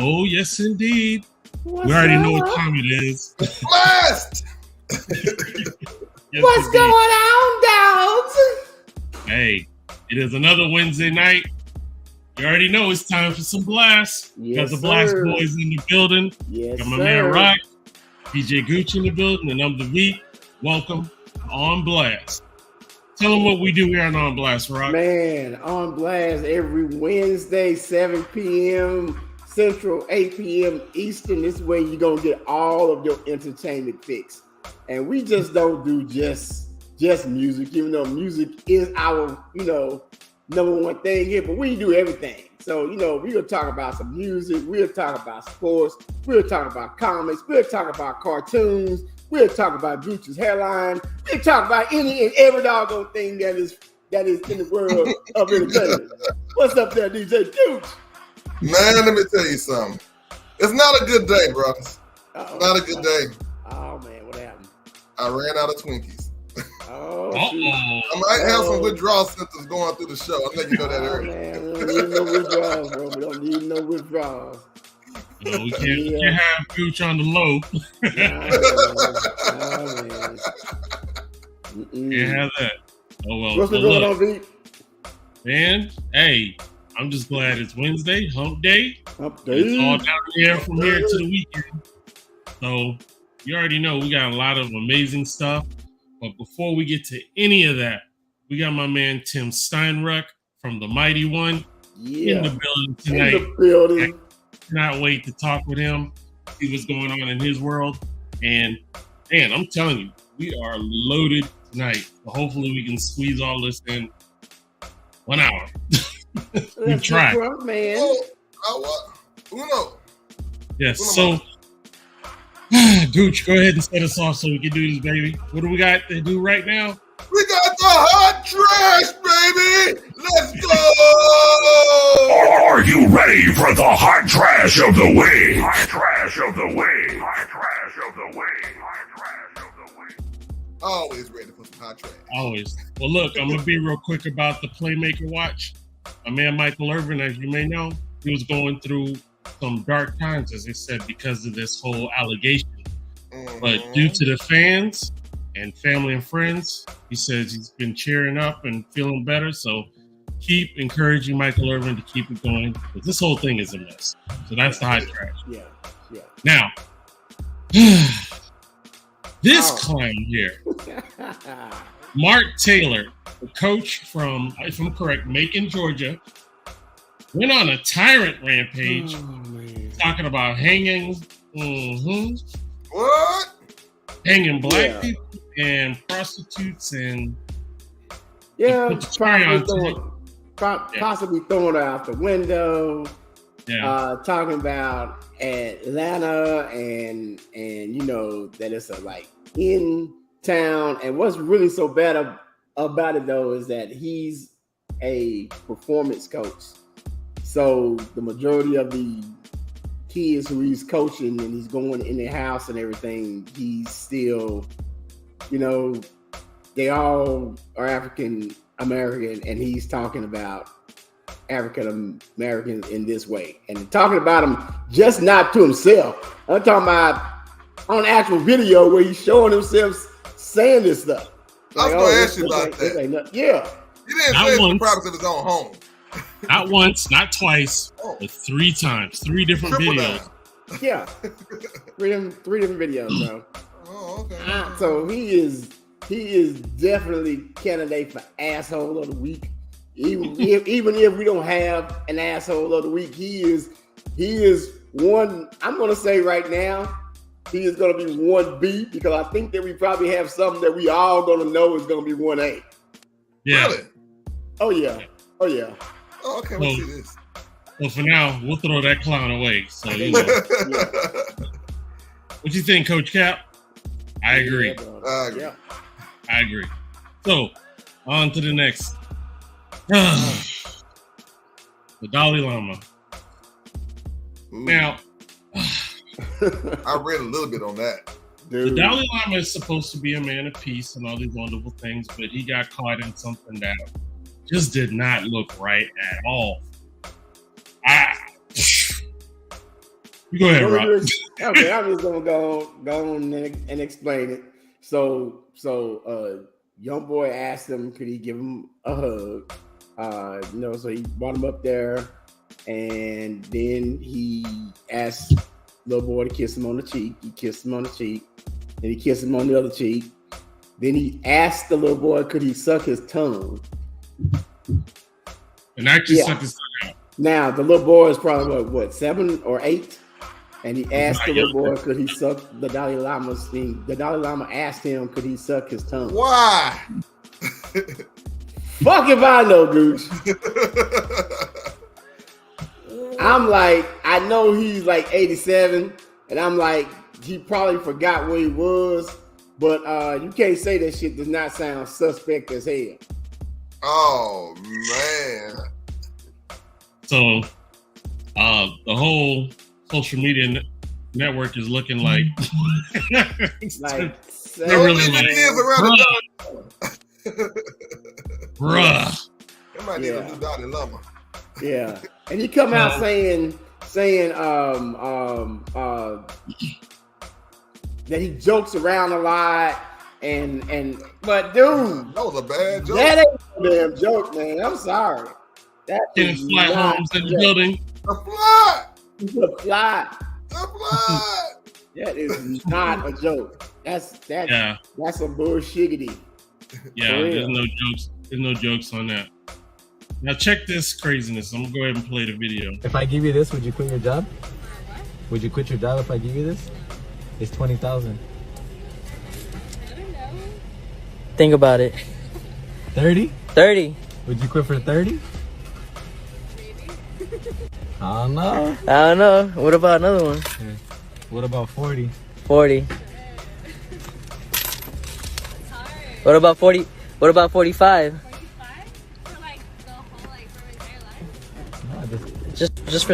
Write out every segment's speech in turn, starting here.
Oh, yes, indeed. We already know what time it is. Blast! Yes, What's indeed. going on, dogs? Hey, it is another Wednesday night. You already know it's time for some blasts. Yes, Got the Blast sir. Boys in the building. Yes, Got my sir. man Rock, DJ Gucci in the building, and I'm the V. Welcome to On Blast. Tell them what we do here on Blast, Rock. Man, On Blast every Wednesday, 7 p.m. Central, 8 p.m. Eastern. This way you're going to get all of your entertainment fix. And we just don't do just music, even though music is our, number one thing here, but we do everything. So, we're going to talk about some music. We'll talk about sports. We'll talk about comics. We'll talk about cartoons. We'll talk about Gucci's hairline. We'll talk about any and every doggone thing that is in the world of entertainment. What's up there, DJ Gucci? Man, let me tell you something. It's not a good day, brothers. Not a good day. Oh, man, what happened? I ran out of Twinkies. Oh, I might have some withdrawal symptoms going through the show. I'll let you know that early. Man, we don't need no withdrawals, bro. We don't need no withdrawals. We can't have Gucci on the low. Can't have that. Oh, well. What's been going on, V? Man, hey, I'm just glad it's Wednesday, hump day. Hump day. It's all down here from here to the weekend. So you already know we got a lot of amazing stuff. But before we get to any of that, we got my man Tim Steinruck from the Mighty One in the building tonight. In the building. I cannot wait to talk with him, see what's going on in his world. And man, I'm telling you, we are loaded tonight. So hopefully we can squeeze all this in 1 hour. We tried. Man. Uno. Yes, so Gooch, go ahead and set us off so we can do this, baby. What do we got to do right now? We got the hot trash, baby! Let's go! Are you ready for the hot trash of the week? Hot trash of the week. Hot trash of the week. Hot trash of the week. Always ready for some hot trash. Always. Well, look, I'm going to be real quick about the Playmaker Watch. My man Michael Irvin, as you may know, he was going through some dark times, as I said, because of this whole allegation. Mm-hmm. But due to the fans and family and friends, he says he's been cheering up and feeling better. So keep encouraging Michael Irvin to keep it going, because this whole thing is a mess. So that's the hot trash. Yeah. Now, this clown here, Mark Taylor, the coach from, if I'm correct, Macon, Georgia, went on a tyrant rampage talking about hanging, What? hanging black people and prostitutes and possibly throwing her out the window. Yeah. Talking about Atlanta and that it's a in town. And what's really so bad about it though is that he's a performance coach. So the majority of the kids who he's coaching and he's going in their house and everything, he's still, they all are African American, and he's talking about African Americans in this way, and talking about them just not to himself. I'm talking about on actual video where he's showing himself saying this stuff. I was going to ask you about that. Yeah. He didn't say it's the products of his own home. Not once, not twice, but 3 times, 3 different videos. Down. Yeah. three different videos, bro. Oh, okay. So he is he is definitely candidate for asshole of the week. Even if we don't have an asshole of the week, he is one. I'm gonna say right now, he is gonna be 1B because I think that we probably have something that we all gonna know is gonna be 1A. Yeah. Really? Oh yeah. Oh, okay, we'll see this. Well, for now, we'll throw that clown away. So, you know. What you think, Coach Cap? I agree. Yeah. I agree. So, on to the next. The Dalai Lama. Ooh. Now, I read a little bit on that. Dude. The Dalai Lama is supposed to be a man of peace and all these wonderful things, but he got caught in something that just did not look right at all. You go ahead, Rob. Okay, I'm just gonna go on and explain it. So young boy asked him, could he give him a hug? So he brought him up there, and then he asked little boy to kiss him on the cheek. He kissed him on the cheek, then he kissed him on the other cheek. Then he asked the little boy, could he suck his tongue? And actually suck his tongue out. Now the little boy is probably what 7 or 8, and he asked the little boy, could he suck the Dalai Lama's thing? The Dalai Lama asked him, could he suck his tongue? Why? Fuck if I know, Gooch. I'm like, I know he's like 87, and I'm like, he probably forgot where he was, but you can't say that shit does not sound suspect as hell. Oh man. So the whole social media network is looking like they're really like, bruh. They might need a new Dalai Lama. Yeah, and he come out saying that he jokes around a lot, but dude, that was a bad joke. That ain't a damn joke, man. I'm sorry. That is flat homes in the building. A fly. The fly. The fly. That is not a joke. That's some bullshiggity. Yeah, there's no jokes. There's no jokes on that. Now check this craziness. I'm gonna go ahead and play the video. If I give you this, would you quit your job? Would you quit your job if I give you this? It's $20,000. I don't know. Think about it. 30? 30. Would you quit for 30? Maybe. I don't know. I don't know. What about another one? Okay. What about 40? 40. It's hard. What about 40? What about 45? 45? For like the whole for my entire life? No, Just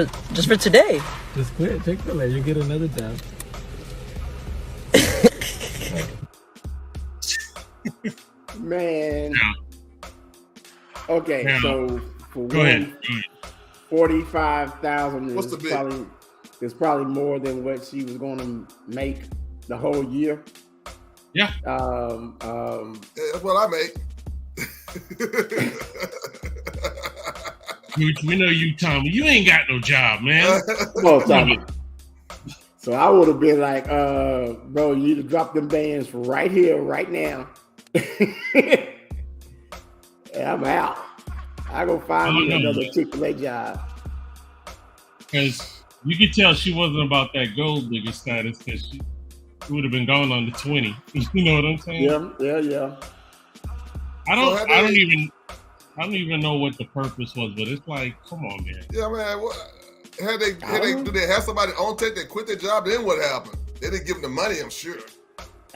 for today. just quit. Chick-fil-A. You get another job. Man. Okay, Now, so for Go ahead. 45,000 What's the bid? is probably more than what she was going to make the whole year. Yeah. That's what I make. We know you, Tommy. You ain't got no job, man. Come on, Tommy. So I would have been like, bro, you need to drop them bands right here, right now. And I'm out. I go find me another Chick-fil-A job. Because you could tell she wasn't about that gold digger status because she would have been gone on the 20. You know what I'm saying? Yeah. So I don't even know what the purpose was, but it's like, come on, man. Yeah, man. Do they have somebody on tape that quit their job? Then what happened? They didn't give them the money, I'm sure.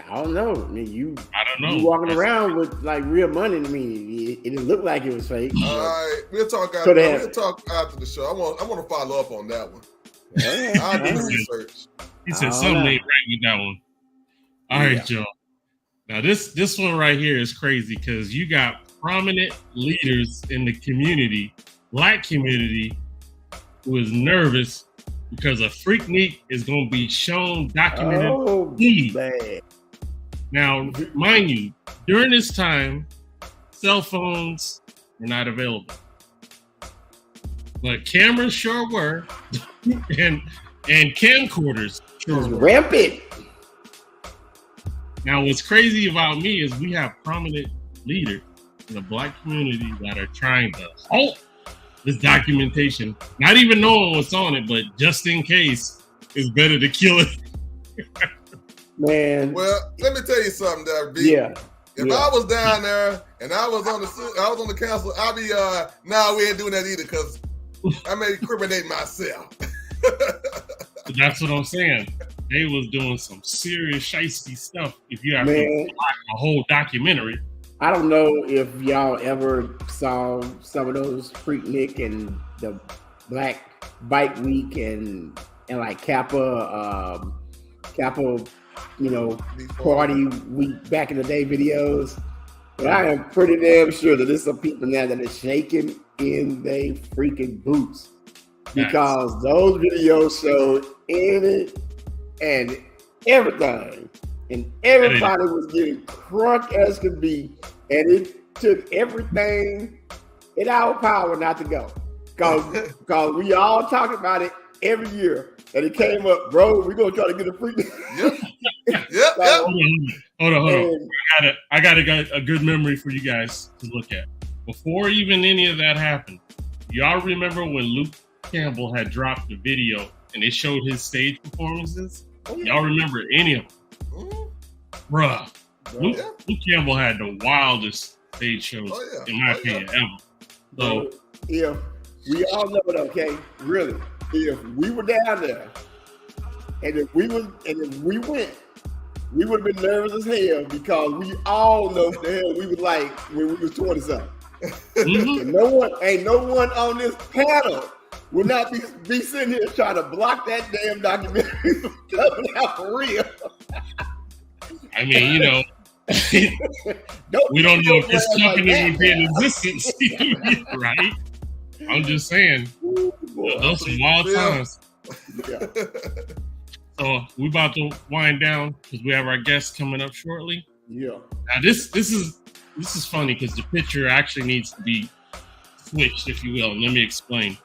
I don't know. I mean, I don't know. You walking around with like real money. I mean, it didn't look like it was fake. All right, we'll talk after. We'll talk after the show. I want to follow up on that one. I'll do the research. He said something ain't right with that one. All right, y'all. Now this one right here is crazy because you got prominent leaders in the community, black community, who is nervous because a Freaknik is going to be shown, documented. Oh, man. Now, mind you, during this time, cell phones were not available, but cameras sure were, and camcorders sure were. Rampant. Now, what's crazy about me is we have prominent leaders in the Black community that are trying to halt this documentation, not even knowing what's on it, but just in case, it's better to kill it. Man. Well, let me tell you something, there, B. Yeah. If I was down there and I was on the council, I'd be nah, we ain't doing that either because I may incriminate myself. That's what I'm saying. They was doing some serious shiesty stuff. If you have to watch a whole documentary. I don't know if y'all ever saw some of those Freaknik and the Black Bike Week and like Kappa, party week back in the day videos. But I am pretty damn sure that there's some people now that are shaking in their freaking boots because those videos showed any and everything, and everybody was getting crunk as could be, and it took everything in our power not to go, because we all talk about it every year, and it came up, bro. We're gonna try to get a free. Yep. Hold on. I got a good memory for you guys to look at. Before even any of that happened, y'all remember when Luke Campbell had dropped the video and it showed his stage performances? Y'all remember any of them? Bruh. Luke Campbell had the wildest stage shows, in my opinion, ever. So, if we all know it, okay? Really, if we were down there, and if we went, we would have been nervous as hell because we all know what the hell we was like when we was 20-something. And no one on this panel will not be sitting here trying to block that damn documentary from coming out for real. I mean, we don't know if this company would be in existence, right? I'm just saying, those are wild times. Yeah. So we about to wind down because we have our guests coming up shortly. Yeah. Now this is funny because the picture actually needs to be switched, if you will. And let me explain.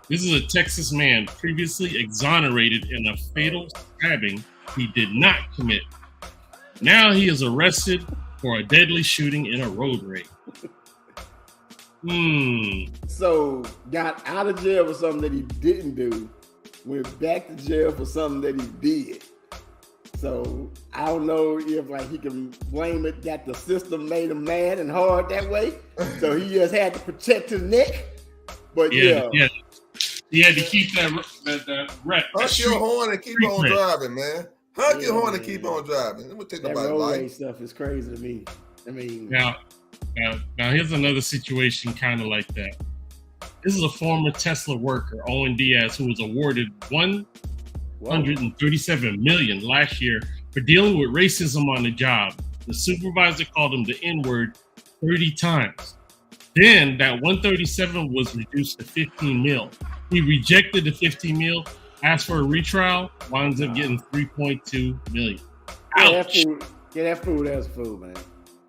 This is a Texas man previously exonerated in a fatal stabbing he did not commit. Now he is arrested for a deadly shooting in a road rage. So got out of jail for something that he didn't do, went back to jail for something that he did. So I don't know if he can blame it that the system made him mad and hard that way. So he just had to protect his neck. But yeah. He had to keep that rep. Hunt your horn and keep on driving, man. Hunt your horn and keep on driving. It would take that road rage stuff is crazy to me. I mean, now here's another situation kind of like that. This is a former Tesla worker, Owen Diaz, who was awarded $137 million last year for dealing with racism on the job. The supervisor called him the N-word 30 times. Then that 137 was reduced to 15 mil. He rejected the 15 mil, asked for a retrial, winds up getting 3.2 million. Ouch. That fool, man.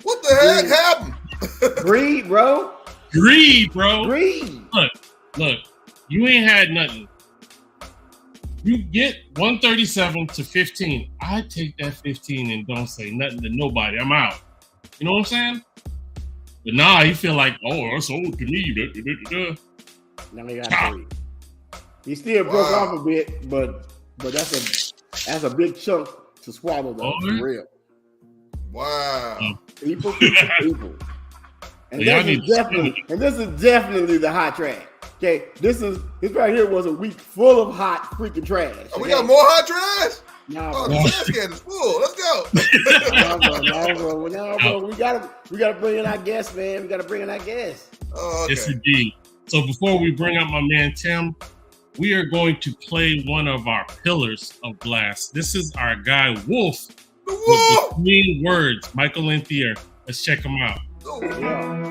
What the heck happened? Greed, bro. Greed. Look, you ain't had nothing. You get 137 to 15. I take that 15 and don't say nothing to nobody. I'm out. You know what I'm saying? But nah, you feel like, oh, that's old to me. Now he got 3. He still broke off a bit, but that's a big chunk to swallow though, for real. Wow. People. And this is definitely the hot trash. Okay, this right here was a week full of hot freaking trash. Oh, we got more hot trash? No, the trash can is full. Let's go. No, bro. We gotta bring in our guests, man. We gotta bring in our guests. Oh, okay. Yes, indeed. So before we bring up my man Tim, we are going to play one of our pillars of Blast. This is our guy Wolf with the 3 words. Michael Lenthier. Let's check him out. Oh, yeah.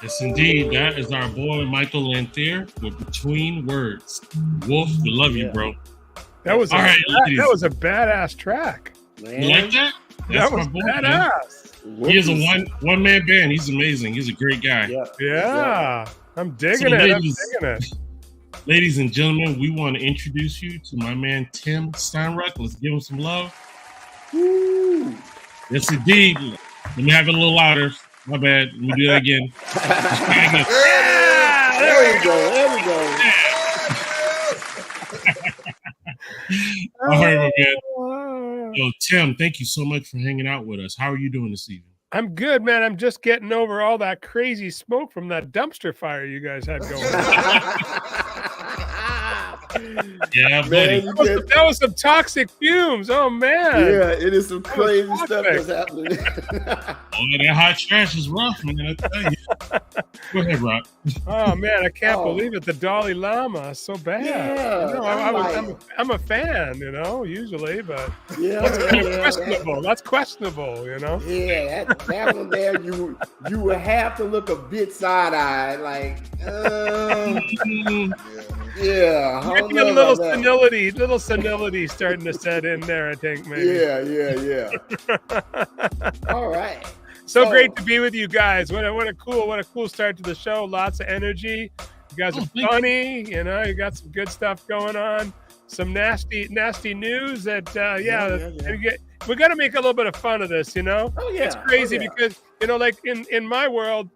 Yes, indeed. That is our boy Michael Lanthier with Between Words. Wolf, we love you, bro. That was that was a badass track. Man. You like that? That was badass. Man. He is a one man band. He's amazing. He's a great guy. Yeah. I'm digging it. Ladies and gentlemen, we want to introduce you to my man Tim Steinruck. Let's give him some love. Woo. Yes, indeed. Let me have it a little louder. My bad. Let me do that again. There we go. There we go. All right, my man. Yo, Tim, thank you so much for hanging out with us. How are you doing this evening? I'm good, man. I'm just getting over all that crazy smoke from that dumpster fire you guys had going on. Yeah, buddy. That was some toxic fumes. Oh, man. Yeah, it is some crazy stuff that's happening. That hot trash is rough, man. I tell you. Go ahead, Rob. Oh, man. I can't believe it. The Dalai Lama is so bad. Yeah, I'm a fan, usually, but that's questionable. That's questionable, Yeah, that one there, you would have to look a bit side-eyed, like, yeah. Maybe a little senility starting to set in there, I think, maybe. Yeah. All right. So great to be with you guys. What a cool start to the show. Lots of energy. You guys are funny, you got some good stuff going on. Some nasty news that we got to make a little bit of fun of this, It's crazy because, like in my world,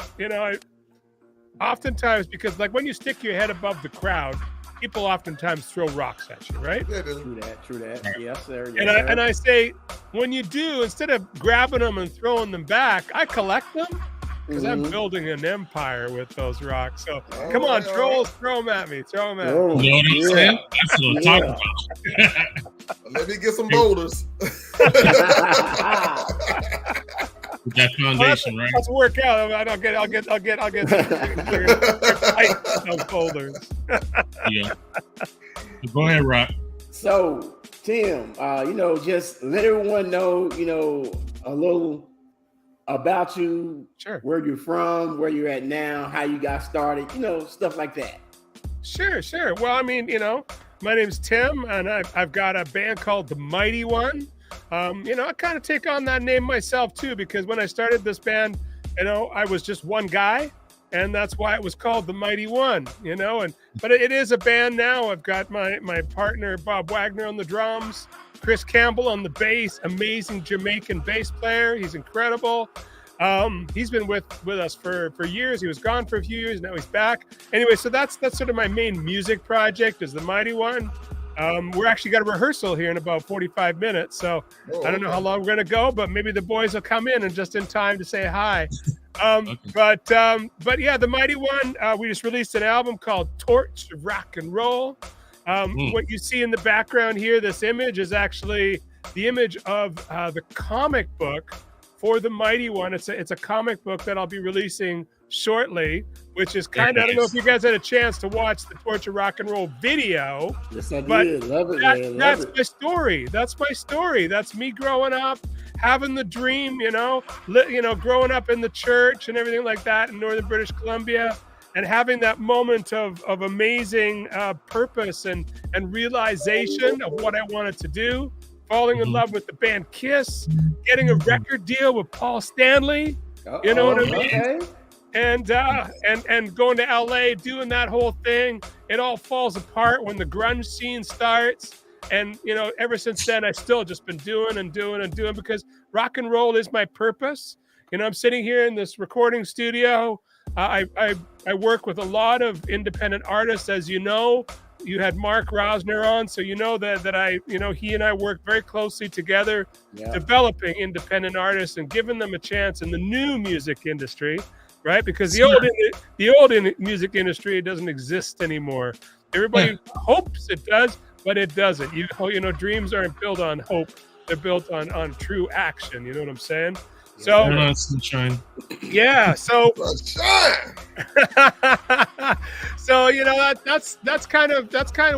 oftentimes, because like when you stick your head above the crowd, people oftentimes throw rocks at you, right? True that. Yes, sir. And I say, when you do, instead of grabbing them and throwing them back, I collect them because I'm building an empire with those rocks. So come on, trolls, throw them at me. You know what I'm saying? That's what I'm talking about. Let me get some boulders. With that foundation, right? Let's work out. I'll get those boulders. Yeah. Go ahead, Rock. So, Tim, just let everyone know, a little about you, sure, where you're from, where you're at now, how you got started, stuff like that. Sure. Well, I mean, my name's Tim, and I've got a band called The Mighty One. I kind of take on that name myself too, because when I started this band, I was just one guy, and that's why it was called The Mighty One, but it is a band now. I've got my partner, Bob Wagner, on the drums, Chris Campbell on the bass, amazing Jamaican bass player. He's incredible. He's been with us for years. He was gone for a few years. Now he's back. Anyway, so that's sort of my main music project is The Mighty One. We're actually got a rehearsal here in about 45 minutes. So I don't know how long we're going to go, but maybe the boys will come in and just in time to say hi. But yeah, The Mighty One, we just released an album called Torch Rock and Roll. What you see in the background here, this image is actually the image of the comic book for The Mighty One. It's a comic book that I'll be releasing shortly, which is kind of, I don't know if you guys had a chance to watch the Torch of Rock and Roll video. Yes, I did. Love it, man. That's my story. That's my story. That's me growing up, having the dream, growing up in the church and everything like that in northern British Columbia, and having that moment of amazing purpose and realization of what I wanted to do, falling in love with the band Kiss, getting a record deal with Paul Stanley, you know what I mean? Okay. And going to LA, doing that whole thing, it all falls apart when the grunge scene starts. And, ever since then, I still just been doing because rock and roll is my purpose. I'm sitting here in this recording studio. I work with a lot of independent artists, as you know. You had Mark Rosner on, so that I, he and I work very closely together, developing independent artists and giving them a chance in the new music industry. Right, because the old music industry doesn't exist anymore. Everybody hopes it does, but it doesn't. Dreams aren't built on hope; they're built on true action. You know what I'm saying? So, sunshine. Yeah. So, sunshine. So that's kind of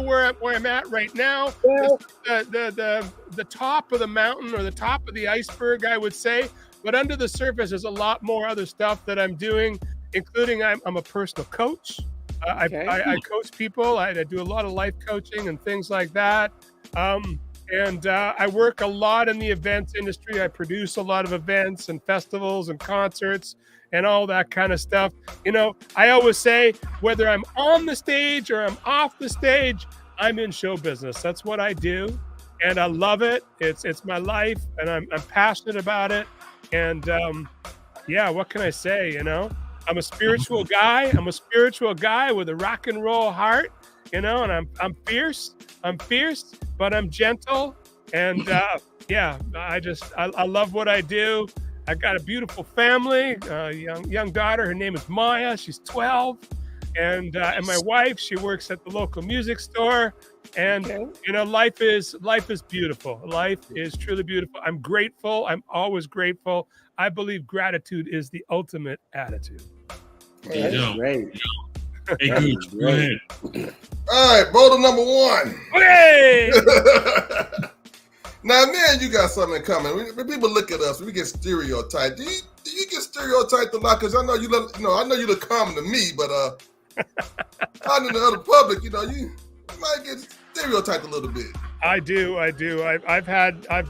where I'm at right now. The top of the mountain or the top of the iceberg, I would say. But under the surface, there's a lot more other stuff that I'm doing. including I'm a personal coach. Okay. I coach people. I do a lot of life coaching and things like that. And I work a lot in the events industry. I produce a lot of events and festivals and concerts and all that kind of stuff. You know, I always say, whether I'm on the stage or I'm off the stage, I'm in show business. That's what I do. And I love it. It's my life, and I'm passionate about it. And yeah, what can I say? You know, I'm a spiritual guy. I'm a spiritual guy with a rock and roll heart. You know, and I'm fierce. I'm fierce, but I'm gentle. And yeah, I love what I do. I got a beautiful family, young daughter. Her name is Maya. She's 12. And my wife, she works at the local music store. And you know, life is beautiful. Life is truly beautiful. I'm grateful. I'm always grateful. I believe gratitude is the ultimate attitude. That's great. Hey, Gooch, go ahead. All right, boulder number 1. Hey! Now, man, you got something in common. When people look at us, we get stereotyped. Do you get stereotyped a lot? Because I know you look common to me, but out in the other public, you might get stereotyped a little bit. I do. I've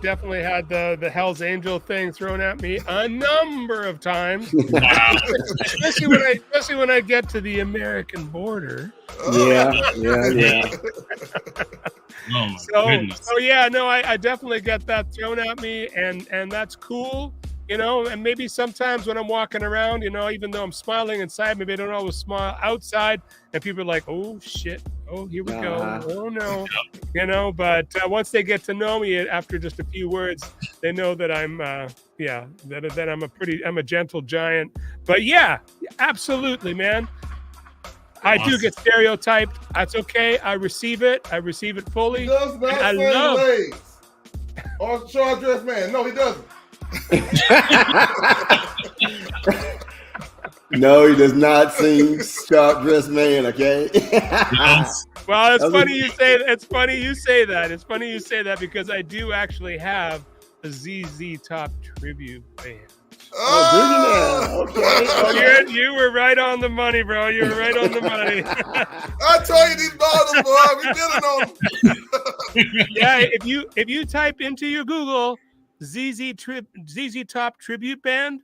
definitely had the Hell's Angel thing thrown at me a number of times. Wow. especially when I get to the American border. Yeah. Oh my goodness. So yeah, no, I definitely get that thrown at me, and that's cool. You know, and maybe sometimes when I'm walking around, you know, even though I'm smiling inside, maybe I don't always smile outside, and people are like, "Oh shit, oh here we go, oh no," you know. But once they get to know me after just a few words, they know that I'm, that I'm a gentle giant. But yeah, absolutely, man. I do get stereotyped. That's okay. I receive it. I receive it fully. He does not I say love legs or short dress man. No, he doesn't. No, he does not sing sharp dressed man, okay? Well, it's funny you say that. It's funny you say that. It's funny you say that because I do actually have a ZZ Top tribute band. Oh, do you now? Okay. Oh, you were right on the money, bro. You were right on the money. I told you these ballers, boy. We building on them. Yeah, if you type into your Google ZZ Top tribute band,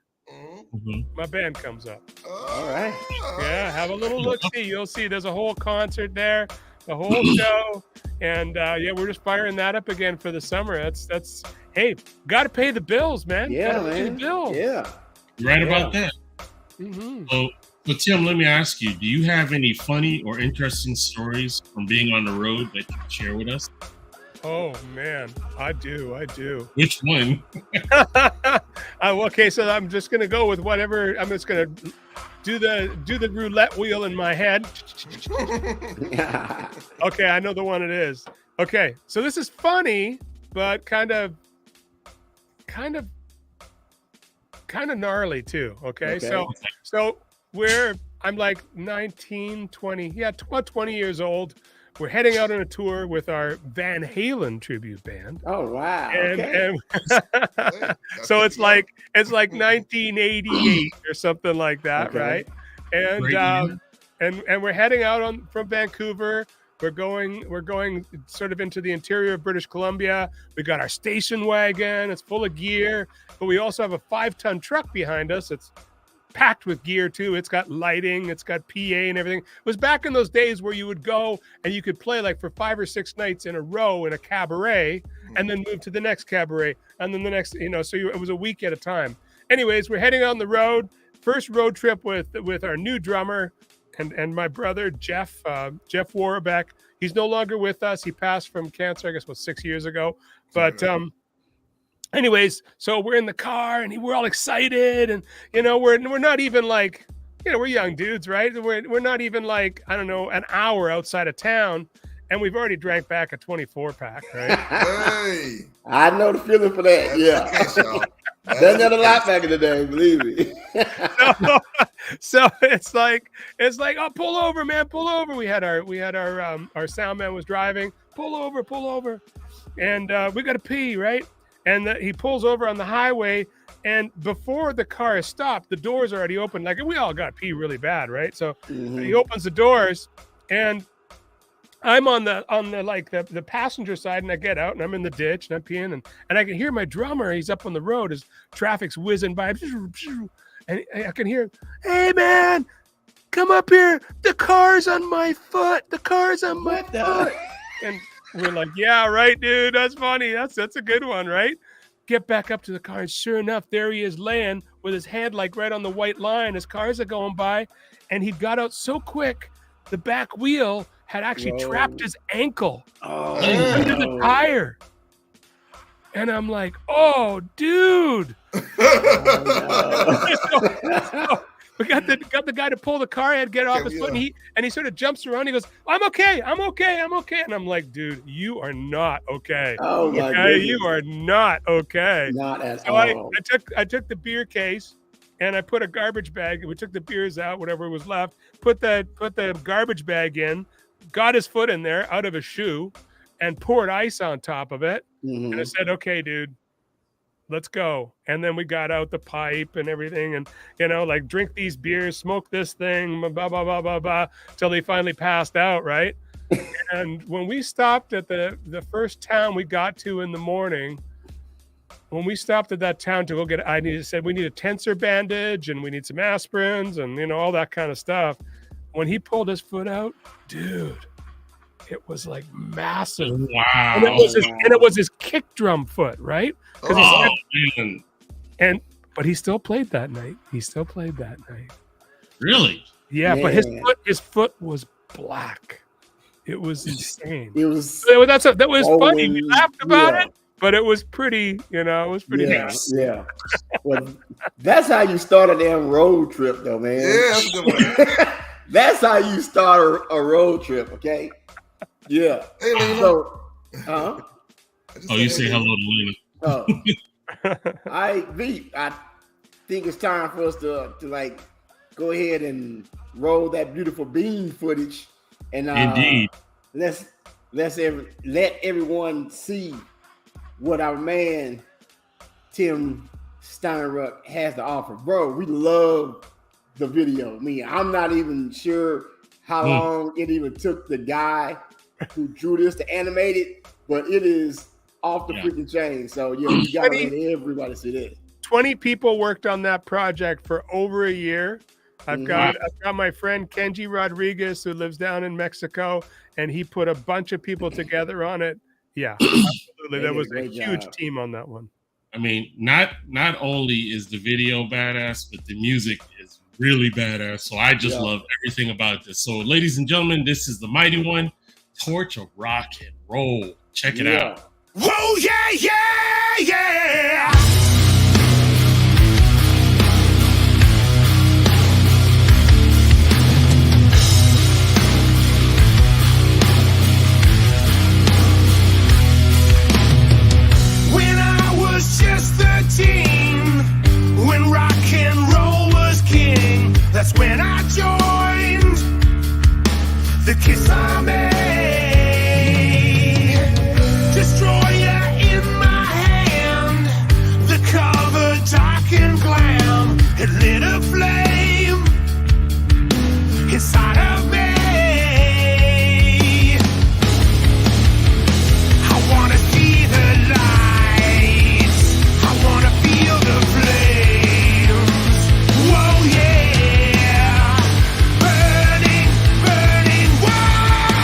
my band comes up. All right. Yeah, have a little look. See, you'll see. There's a whole concert there, the whole show, and yeah, we're just firing that up again for the summer. That's. Hey, got to pay the bills, man. Yeah, gotta pay the man. bills. Yeah. Right about that. Mm-hmm. So Tim, let me ask you: do you have any funny or interesting stories from being on the road that you can share with us? Oh man, I do. Which one? Okay, so I'm just gonna go with whatever. I'm just gonna do the roulette wheel in my head. Okay, I know the one it is. Okay, so this is funny, but kind of gnarly too. Okay. So I'm like 19, 20, about 20 years old. We're heading out on a tour with our Van Halen tribute band. Oh wow! And so it's like 1988 or something like that, right? And we're heading out from Vancouver. We're going sort of into the interior of British Columbia. We got our station wagon. It's full of gear, but we also have a 5-ton truck behind us. It's packed with gear too. It's got lighting, it's got PA and everything. It was back in those days where you would go and you could play like for 5 or 6 nights in a row in a cabaret and then move to the next cabaret and then the next, so it was a week at a time. Anyways, we're heading on the road. First road trip with our new drummer and my brother, Jeff Warbeck. He's no longer with us. He passed from cancer, I guess, 6 years ago. But anyways, so we're in the car and we're all excited, and we're not even like, we're young dudes, right? We're not even like, I don't know, an hour outside of town, and we've already drank back a 24-pack, right? Hey, I know the feeling for that. Yeah, that's not a lot back in the day, believe me. So it's like, oh, pull over, man, pull over. We had our sound man was driving. Pull over, and we got to pee, right? And he pulls over on the highway, And before the car is stopped, the doors are already open. Like, we all got pee really bad, right? So he opens the doors, and I'm on the passenger side, and I get out, and I'm in the ditch, and I'm peeing, and I can hear my drummer. He's up on the road as traffic's whizzing by, and I can hear him, "Hey man, come up here. The car's on my foot. The car's on my foot." And we're like, "Yeah, right, dude. That's funny. That's a good one, right?" Get back up to the car, and sure enough, there he is laying with his hand like right on the white line as cars are going by, and he got out so quick, the back wheel had actually trapped his ankle under the tire. And I'm like, "Oh, dude." So we got the guy to pull the car ahead, get off his foot, and he sort of jumps around. He goes, I'm okay. And I'm like, "Dude, you are not okay. Oh my okay, goodness. you are not okay." Not at So all. I took the beer case, and I put a garbage bag. We took the beers out, whatever was left. Put the garbage bag in, got his foot in there out of his shoe, and poured ice on top of it. And I said, "Okay, dude, let's go." And then we got out the pipe and everything, and like, drink these beers, smoke this thing, blah blah blah blah blah, till he finally passed out, right? And when we stopped at the first town we got to in the morning, when we stopped at that town to go get, said we need a tensor bandage and we need some aspirins and all that kind of stuff. When he pulled his foot out, dude, it was like massive. Wow. And it was his kick drum foot, right? Man. But he still played that night. Really? Yeah, Man. but his foot was black. It was insane. It was. That was funny. We laughed about it, but it was pretty. It was pretty nice. Yeah. Well, that's how you start a damn road trip, though, man. Yeah, that's a good one. That's how you start a road trip, okay? Yeah. Hey, Lena. So, You say hello to Lena. I think it's time for us to like go ahead and roll that beautiful bean footage, and Indeed. let everyone see what our man Tim Steinruck has to offer. Bro, we love the video. I mean, I'm not even sure how long it even took the guy who drew this to animate it, but it is off the freaking chain. So you gotta let everybody see this. 20 people worked on that project for over a year. I've got my friend Kenji Rodriguez, who lives down in Mexico, and he put a bunch of people together on it. Yeah, absolutely. There was a huge team on that one. I mean, not only is the video badass, but the music is really badass. So I just love everything about this. So, ladies and gentlemen, this is the Mighty One, Torch of Rock and Roll. Check it out. Whoa, yeah. When I was just 13, when rock and roll was king, that's when I joined the Kiss Army. Destroyer in my hand, the cover dark and glam, it lit a flame inside of me. I wanna see the lights, I wanna feel the flames. Whoa, yeah, burning, burning, whoa.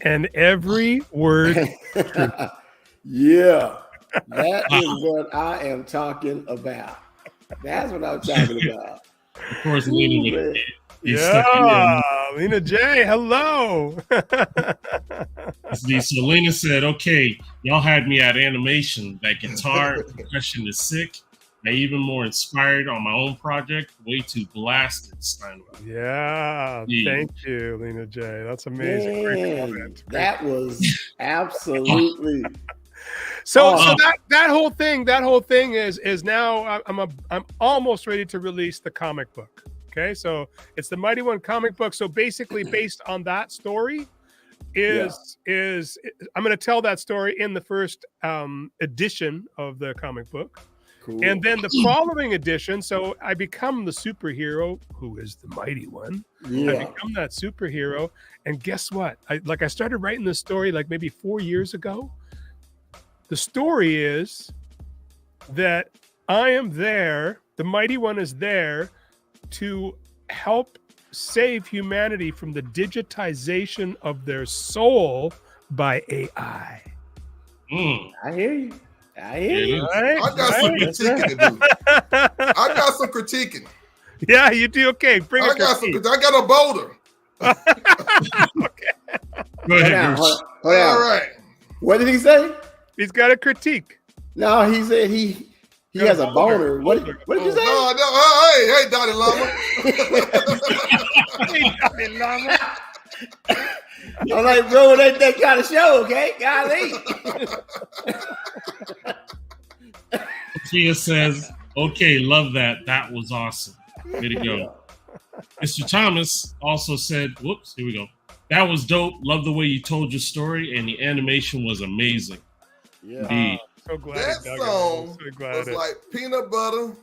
And every word. Yeah, that is what I am talking about. That's what I'm talking about. Of course, Lena, Yeah, Lena J, hello. So Lena said, okay, y'all had me at animation. That guitar percussion is sick. I even more inspired on my own project. Way too blasted, Steinruck. Yeah, thank you, Lena J. That's amazing. Great comment. That was absolutely. So that whole thing is now I'm almost ready to release the comic book. Okay, so it's the Mighty One comic book. So basically, based on that story, is I'm going to tell that story in the first edition of the comic book. Cool. And then the following edition, so I become the superhero who is the Mighty One. Yeah. I become that superhero, and guess what? I started writing this story like maybe 4 years ago. The story is that I am there, the Mighty One is there to help save humanity from the digitization of their soul by AI. I hear you. Right? I got some critiquing to do. I got some critiquing. Yeah, you do. Okay, I got a boulder. Okay. Go ahead, Hold on. All right. What did he say? He's got a critique. No, he said he has a boner. What did you say? No. Hey, Daddy Llama. Hey, Daddy Llama. I'm like, bro, that kind of show, okay? Golly. Tia says, okay, love that. That was awesome. Way to go. Mr. Thomas also said, whoops, here we go. That was dope. Love the way you told your story, and the animation was amazing. Yeah. So glad that song was like peanut butter,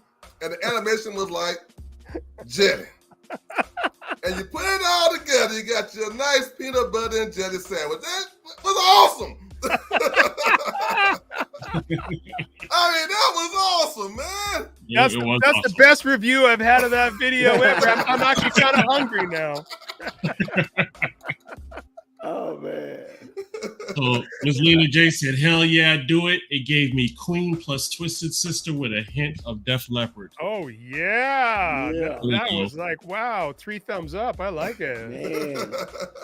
and the animation was like jelly. And you put it all together, you got your nice peanut butter and jelly sandwich. That was awesome. I mean, that was awesome, man. Yeah, that's awesome. The best review I've had of that video ever. I'm actually kind of hungry now. Oh, man. So Ms. Lena J said, hell yeah, do it. It gave me Queen plus Twisted Sister with a hint of Def Leppard. Oh, yeah. That was like, wow, 3 thumbs up. I like it. Man.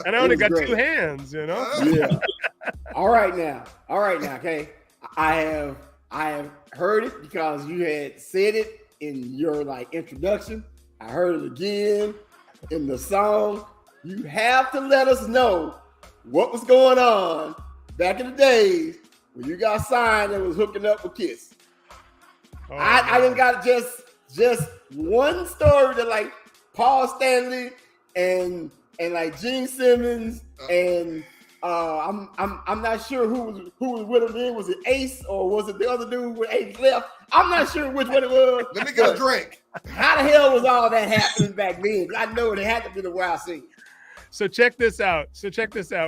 And I only got great. 2 hands, you know? Yeah. All right now, okay? I have heard it because you had said it in your introduction. I heard it again in the song. You have to let us know what was going on back in the days when you got signed and was hooking up with Kiss. Oh, I didn't got just one story that Paul Stanley and Gene Simmons and I'm not sure who was with him then. Was it Ace or was it the other dude with Ace left? I'm not sure which one it was. Let me get a drink. How the hell was all that happening back then? I know it had to be the Wild Scene. So check this out.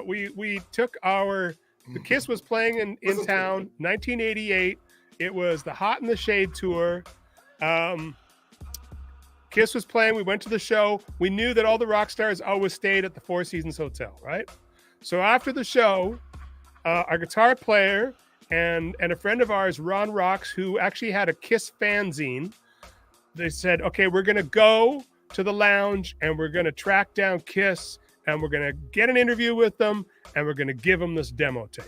We took the Kiss was playing in town, 1988. It was the Hot in the Shade tour. Kiss was playing. We went to the show. We knew that all the rock stars always stayed at the Four Seasons Hotel, right? So after the show, our guitar player and a friend of ours, Ron Rocks, who actually had a Kiss fanzine, they said, okay, we're going to go to the lounge and we're going to track down Kiss and we're going to get an interview with them and we're going to give them this demo tape.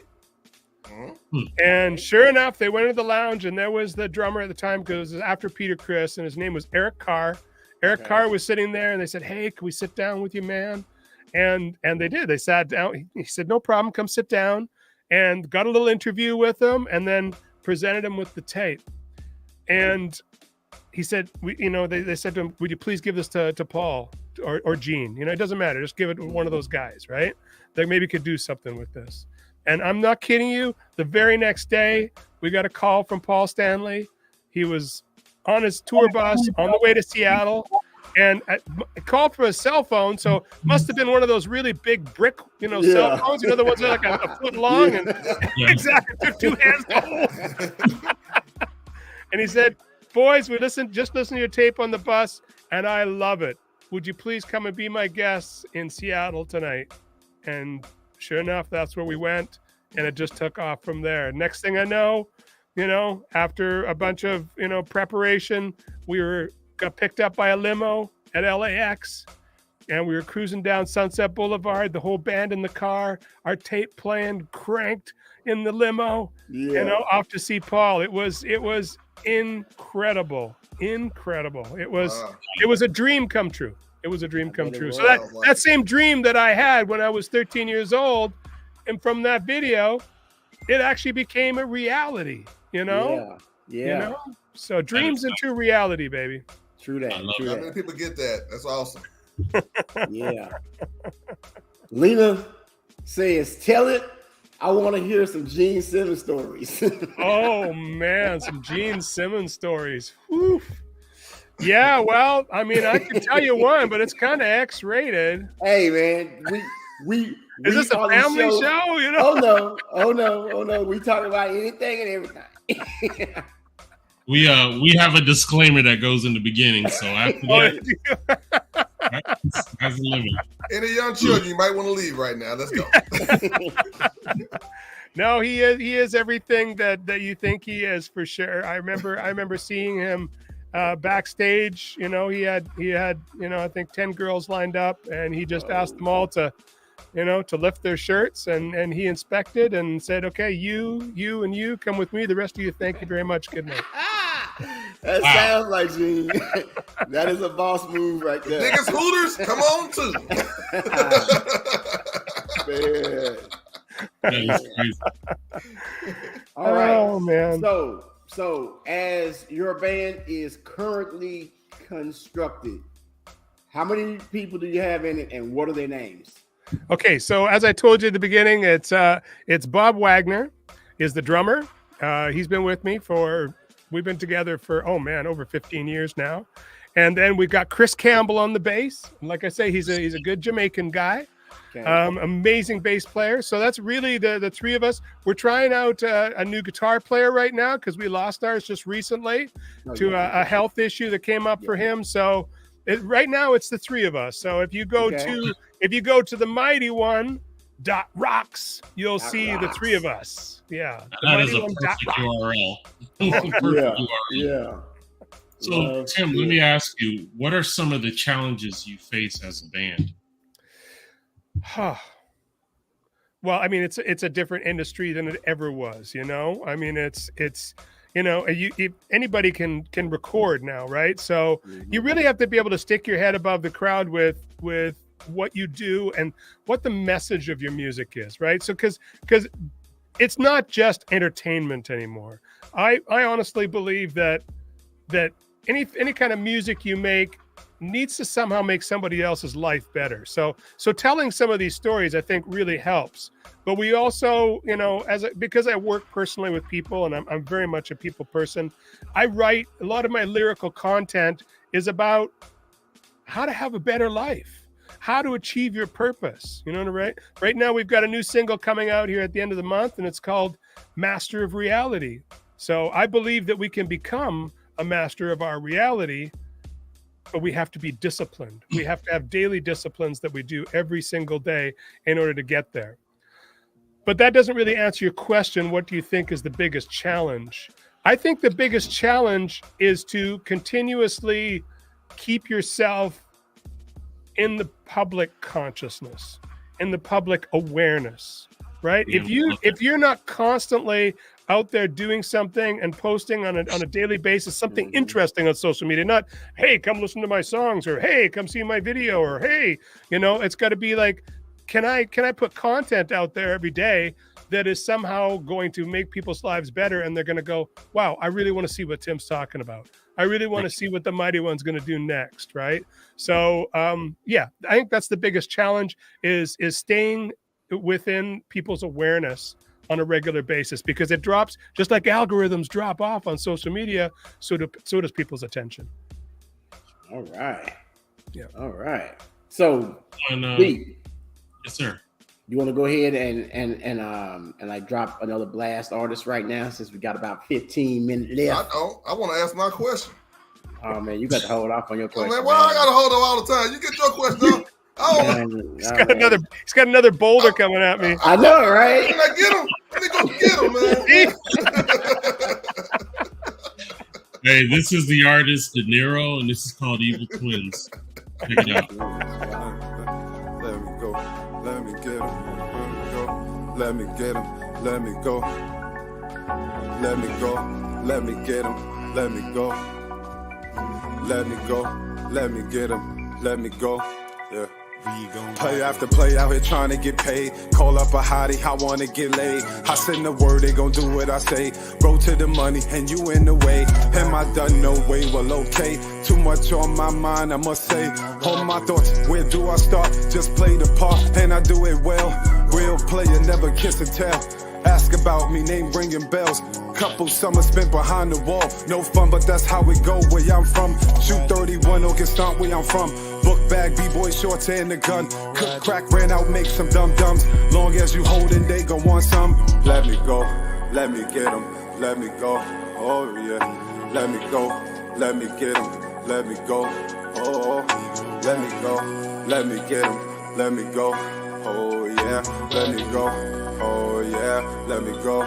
And sure enough, they went to the lounge and there was the drummer at the time because it was after Peter Criss and his name was Eric Carr. Eric Carr was sitting there and they said, hey, can we sit down with you, man? And they did. They sat down. He said, no problem. Come sit down. And got a little interview with him and then presented him with the tape. And he said, they said to him, would you please give this to Paul or Gene? It doesn't matter. Just give it to one of those guys, right? That maybe could do something with this. And I'm not kidding you. The very next day, we got a call from Paul Stanley. He was on his tour bus on the way to Seattle. And I called from a cell phone, so must have been one of those really big brick, cell phones. The ones that are a foot long, and exactly took 2 hands to hold. And he said, "Boys, just listen to your tape on the bus, and I love it. Would you please come and be my guests in Seattle tonight?" And Sure enough, that's where we went, and it just took off from there. Next thing I know, after a bunch of preparation, got picked up by a limo at LAX, and we were cruising down Sunset Boulevard, the whole band in the car, our tape playing, cranked in the limo, off to see Paul. It was incredible. It was a dream come true. It was a dream come true. So that same dream that I had when I was 13 years old, and from that video, it actually became a reality, Yeah. So dreams into reality, baby. True that. How many people get that? That's awesome. Yeah. Lena says, tell it. I want to hear some Gene Simmons stories. Oh, man. Some Gene Simmons stories. Whew. Yeah, well, I mean, I can tell you one, but it's kind of X-rated. Hey, man, we is this a family show? Oh no. We talk about anything and everything. We have a disclaimer that goes in the beginning, so after that, that's a limit. Any young children, you might want to leave right now. Let's go. No, he is everything that you think he is, for sure. I remember seeing him backstage. He had I think 10 girls lined up, and he just asked them all to lift their shirts, and he inspected and said, okay, you and you come with me. The rest of you, thank you very much. Good night. That sounds like Gene. That is a boss move right there. Niggas Hooters, come on too. Man. That is crazy. All right. Oh, man. So as your band is currently constructed, how many people do you have in it, and what are their names? Okay, so as I told you at the beginning, it's Bob Wagner is the drummer. He's been with me we've been together for over 15 years now. And then we've got Chris Campbell on the bass. And like I say, he's a good Jamaican guy. Okay. Amazing bass player. So that's really the three of us. We're trying out a new guitar player right now because we lost ours just recently to a health issue that came up for him. So right now it's the three of us. So if you go to the Mighty One .rocks, you'll see the three of us. Yeah, that is a perfect URL. Yeah. So Tim, let me ask you, what are some of the challenges you face as a band? Well, I mean, it's a different industry than it ever was. I mean, it's anybody can record now, right? So you really have to be able to stick your head above the crowd with what you do and what the message of your music is, right? So because it's not just entertainment anymore. I honestly believe that any kind of music you make needs to somehow make somebody else's life better. So telling some of these stories, I think, really helps. But we also, because I work personally with people, and I'm very much a people person, I write a lot of my lyrical content is about how to have a better life, how to achieve your purpose. Right now we've got a new single coming out here at the end of the month, and it's called Master of Reality. So I believe that we can become a master of our reality, but we have to be disciplined. We have to have daily disciplines that we do every single day in order to get there. But that doesn't really answer your question. What do you think is the biggest challenge? I think the biggest challenge is to continuously keep yourself in the public consciousness, in the public awareness, right? If you're not constantly out there doing something and posting on a daily basis, something interesting on social media, not, hey, come listen to my songs, or hey, come see my video, or hey, it's got to be like, can I put content out there every day that is somehow going to make people's lives better, and they're going to go, wow, I really want to see what Tim's talking about. I really want to see what the Mighty One's going to do next, right? So, I think that's the biggest challenge is staying within people's awareness on a regular basis, because it drops, just like algorithms drop off on social media, so does people's attention. All right. Yeah. All right. So, yes, sir. You want to go ahead and like drop another blast artist right now, since we got about 15 minutes left? I want to ask my question. Oh man, you got to hold off on your question. Man, I got to hold on all the time. You get your question off. Oh, He's got another boulder coming at me. I know, right? can I get him? Let me go get him, man. Hey, this is the artist De Niro, and this is called Evil Twins. Check it out. Let me go. Let me get him. Let me get him. Let me go. Let me go. Let me get him. Let me go. Let me go. Let me get him. Let me go. Yeah. Play after play out here trying to get paid. Call up a hottie, I wanna get laid. I send the word, they gon' do what I say. Roll to the money, and you in the way. Am I done? No way, well okay. Too much on my mind, I must say. Hold my thoughts, where do I start? Just play the part, and I do it well. Real player, never kiss and tell. Ask about me, name ringing bells. Couple summers spent behind the wall. No fun, but that's how it go where I'm from. Shoot 31 or get stomped where I'm from. Book bag, B-boy shorts and the gun. Cook crack, ran out, make some dum-dums. Long as you holding, they gon' want some. Let me go, let me get them. Let me go, oh yeah. Let me go, let me get them. Let me go, oh. Let me go, let me get them. Let me go, oh yeah. Let me go, oh yeah. Let me go.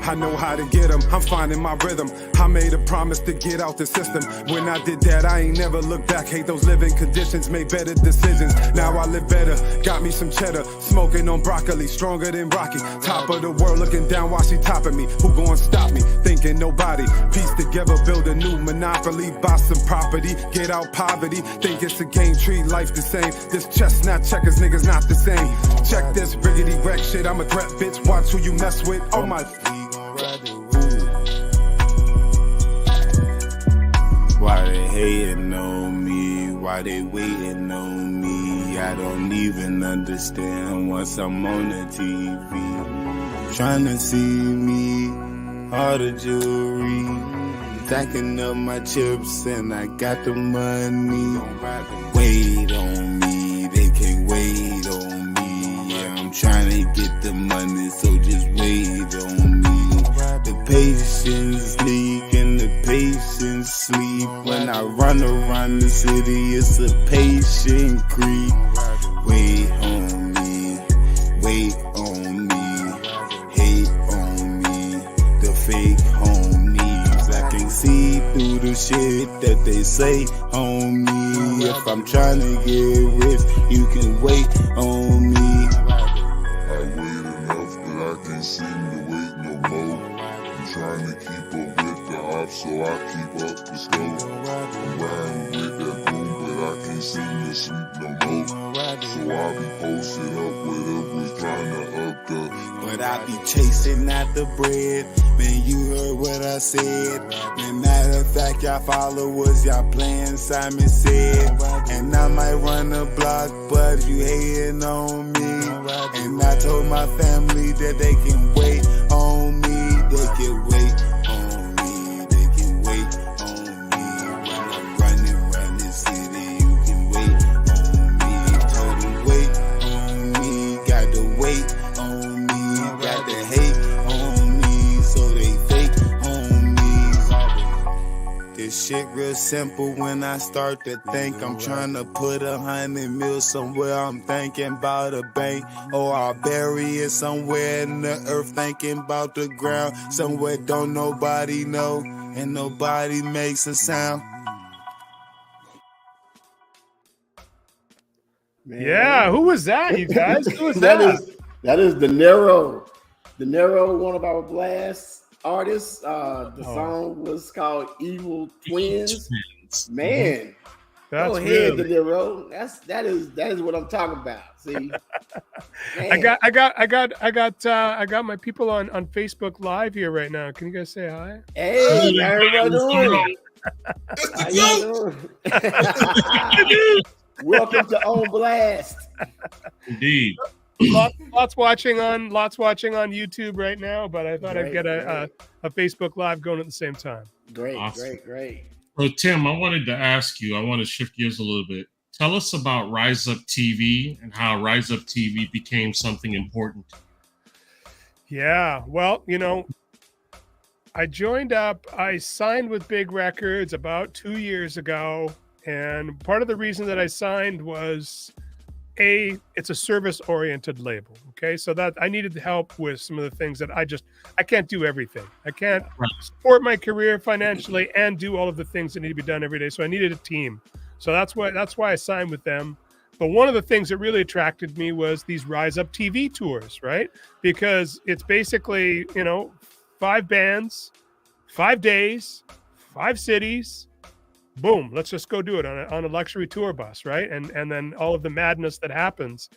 I know how to get them, I'm finding my rhythm. I made a promise to get out the system. When I did that, I ain't never looked back. Hate those living conditions, made better decisions. Now I live better, got me some cheddar. Smoking on broccoli, stronger than Rocky. Top of the world, looking down while she topping me. Who gon' stop me? Thinking nobody. Piece together, build a new monopoly. Buy some property, get out poverty. Think it's a game, treat life the same. This chestnut checkers, niggas not the same. Check this riggedy wreck shit, I'm a threat, bitch. Watch who you mess with. Oh my. Why they hating on me? Why they waiting on me? I don't even understand once I'm on the TV. Trying to see me, all the jewelry. Stacking up my chips and I got the money. Wait on me, they can't wait on me. Yeah, I'm trying to get the money, so just wait on me. The patience leak and the patience sleep. When I run around the city, it's a patient creep. Wait on me, hate on me. The fake homies, I can see through the shit that they say on me. If I'm trying to get rich, you can wait on me. I wait enough, but I can't seem to wait no more. Trying to keep up with the ops, so I keep up the scope. I'm riding with that boom, but I can't seem to sleep no more. So I be posted up, whatever's trying to up the. But I be chasing after bread. Man, you heard what I said. Man, matter of fact, y'all followers, y'all playing Simon Said. And I might run the block, but you hating on me. And I told my family that they can wait on me. They can wait on me, they can wait on me. When I'm running around the city, you can wait on me. Told them wait on me, got to wait on me. Got to hate on me, so they fake on me. This shit real simple when I start to think. I'm trying to put 100 mil somewhere. I'm thinking about a bank, or I'll bury it somewhere in the earth. Thinking about the ground, somewhere don't nobody know, and nobody makes a sound. Man. Yeah, who was that, you guys? Who was that? That is De Niro. De Niro, one of our blast artists. The song was called Evil Twins. Man, That's go ahead, really... De Niro. That is what I'm talking about. See, I got my people on Facebook Live here right now. Can you guys say hi? Hey, how everybody doing? How y'all doing? Welcome to On Blast. Indeed. Lots watching on YouTube right now, but I thought I'd get a Facebook Live going at the same time. Great, Awesome. great. So Tim, I wanted to ask you, I want to shift gears a little bit. Tell us about Rise Up TV and how Rise Up TV became something important. Yeah, well, I joined up. I signed with Big Records about 2 years ago. And part of the reason that I signed was it's a service-oriented label. Okay, so that I needed help with some of the things that I can't do everything. I can't support my career financially and do all of the things that need to be done every day. So I needed a team. So that's why I signed with them. But one of the things that really attracted me was these Rise Up TV tours, right? Because it's basically, 5 bands, 5 days, 5 cities. Boom, let's just go do it on a luxury tour bus, right? And then all of the madness that happens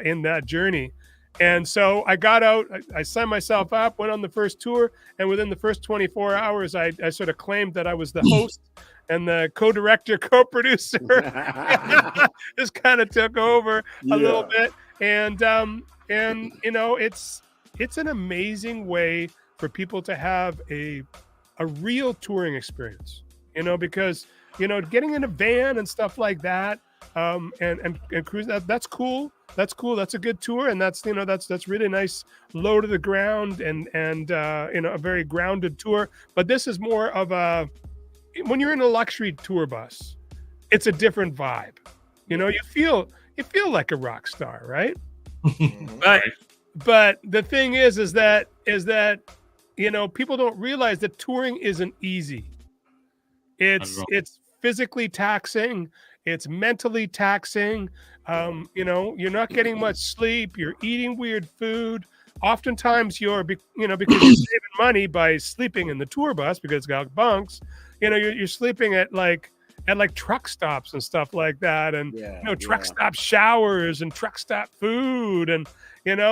in that journey. And so I got out, I signed myself up, went on the first tour, and within the first 24 hours, I sort of claimed that I was the host and the co-director, co-producer. Just kind of took over a little bit. And it's an amazing way for people to have a real touring experience. Because, getting in a van and stuff like that, and cruising, that's cool. That's cool. That's a good tour. And that's really nice, low to the ground and a very grounded tour. But this is more of when you're in a luxury tour bus, it's a different vibe. You feel like a rock star, right? But the thing is that people don't realize that touring isn't easy. It's physically taxing. It's mentally taxing. You're not getting much sleep. You're eating weird food. Oftentimes because you're saving money by sleeping in the tour bus because it's got bunks. You're sleeping at like truck stops and stuff like that, and truck stop showers and truck stop food, and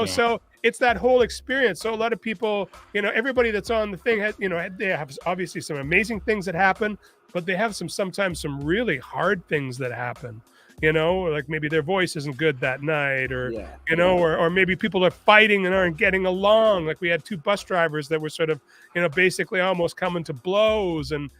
so it's that whole experience. So a lot of people, everybody that's on the thing has, they have obviously some amazing things that happen, but they have sometimes some really hard things that happen. Like maybe their voice isn't good that night, or or maybe people are fighting and aren't getting along. Like we had 2 bus drivers that were sort of, basically almost coming to blows, and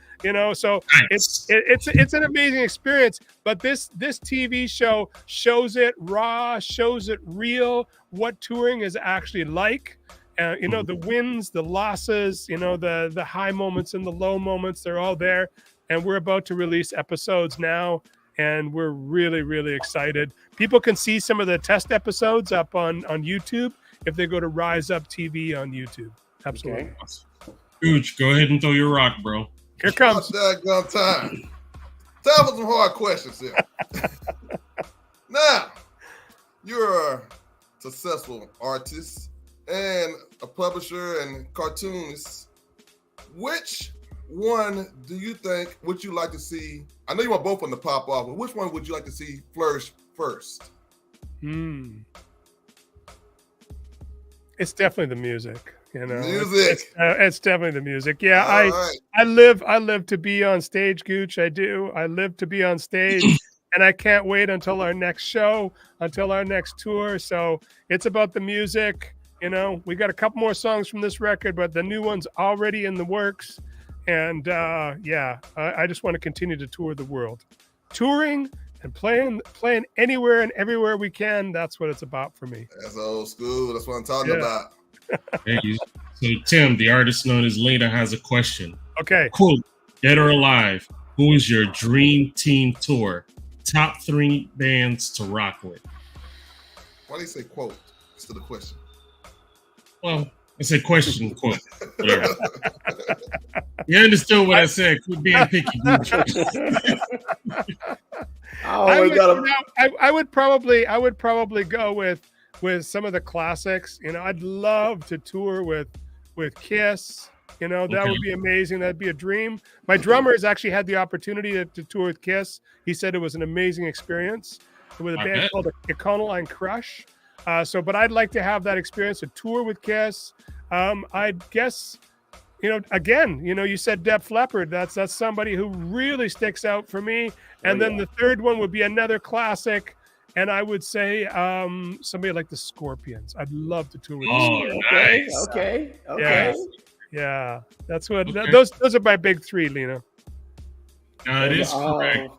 so it's an amazing experience. But this TV show shows it raw, shows it real, what touring is actually like. The wins, the losses, the high moments and the low moments, they're all there. And we're about to release episodes now. And we're really, really excited. People can see some of the test episodes up on YouTube if they go to Rise Up TV on YouTube. Absolutely. Okay. Gooch, go ahead and throw your rock, bro. Here comes. Time for some hard questions here. Now, you're a successful artist and a publisher and cartoonist. Which one do you think would you like to see? I know you want both of them to pop off, but which one would you like to see flourish first? It's definitely the music. Music. It's definitely the music. Yeah, I live to be on stage, Gooch. I do. I live to be on stage, and I can't wait until our next show, until our next tour. So it's about the music. We got a couple more songs from this record, but the new one's already in the works. And I just want to continue to tour the world, touring and playing anywhere and everywhere we can. That's what it's about for me. That's old school. That's what I'm talking about. Hey, so Tim, the artist known as Lena, has a question. Okay. Quote, dead or alive, who is your dream team tour? Top 3 bands to rock with. Why do you say quote instead of question? Well, I said question, quote, whatever. You understood what I said. Quit being picky. I would probably go with some of the classics. I'd love to tour with Kiss. That would be amazing. That'd be a dream. My drummer has actually had the opportunity to tour with Kiss. He said it was an amazing experience with a band called Econoline Crush. But I'd like to have that experience, a tour with Kiss. I'd guess, again, you said Def Leppard. That's somebody who really sticks out for me. And then the third one would be another classic. And I would say somebody like the Scorpions. I'd love to tour with the Scorpions. Nice. Okay. Yeah. That's what those are my big 3, Lena. It is correct.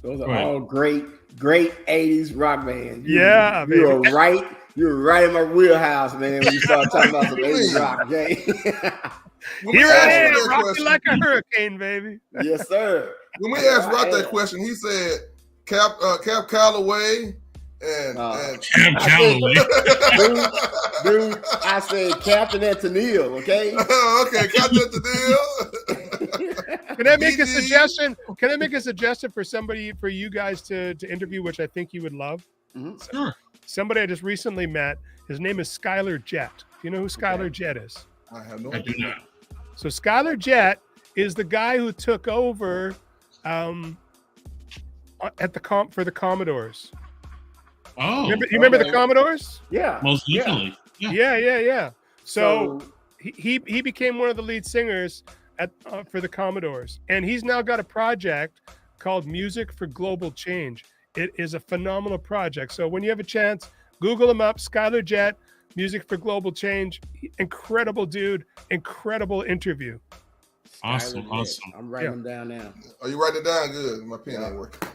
Those are all great 80s rock bands. You're right. You're right in my wheelhouse, man, when you start talking about some 80s rock, Jay. Here I am, rocking like a hurricane, baby. Yes, sir. when we asked Rock that question, he said Cap Calloway and Cam Calloway. dude, I said Captain Antonio, okay? Okay, Captain Antonio. Can I make a suggestion? Can I make a suggestion for you guys to interview, which I think you would love? Sure. Somebody I just recently met. His name is Skylar Jett. Do you know who Skylar Jett is? I have no I do idea. not. So Skylar Jett is the guy who took over for the Commodores. Oh, You remember the Commodores? Yeah. most definitely. Yeah. So he became one of the lead singers for the Commodores, and he's now got a project called Music for Global Change. It is a phenomenal project. So when you have a chance, Google him up, Skylar Jett, Music for Global Change. Incredible dude, incredible interview. Awesome. I'm writing them down now. Are you writing it down? Good. My pen ain't working.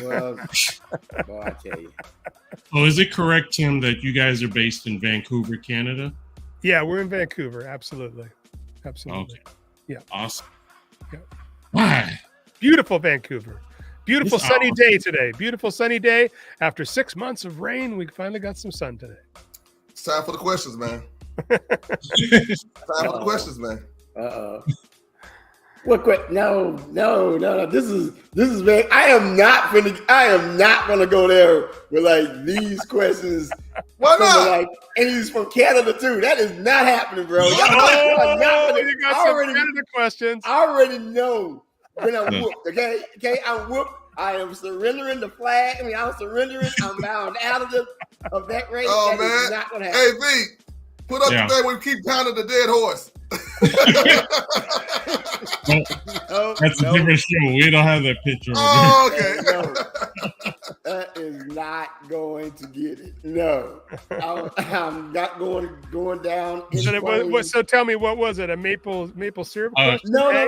Well, boy, I tell you. Oh, is it correct, Tim, that you guys are based in Vancouver, Canada? Yeah, we're in Vancouver. Absolutely. Okay. Yeah. Awesome. Yeah. Why? Beautiful Vancouver. Beautiful It's sunny awesome. day today. Beautiful sunny day. After 6 months of rain, we finally got some sun today. It's time for the questions, man. Time for the questions, man. What? No. This is man. I am not gonna go there with like these questions. Why not? Like, and he's from Canada too. That is not happening, bro. You got some Canada questions. I already know when I'm whooped. Okay, I'm whooped. I am surrendering the flag. I'm surrendering. I'm bound out of that race. Oh, that man. is not gonna happen. Hey, V, put up the thing where we keep pounding the dead horse. That's a different show. We don't have that picture. Oh, okay. No, that is not going to get it. No, I'm not going down. So tell me, what was it? A maple syrup? No.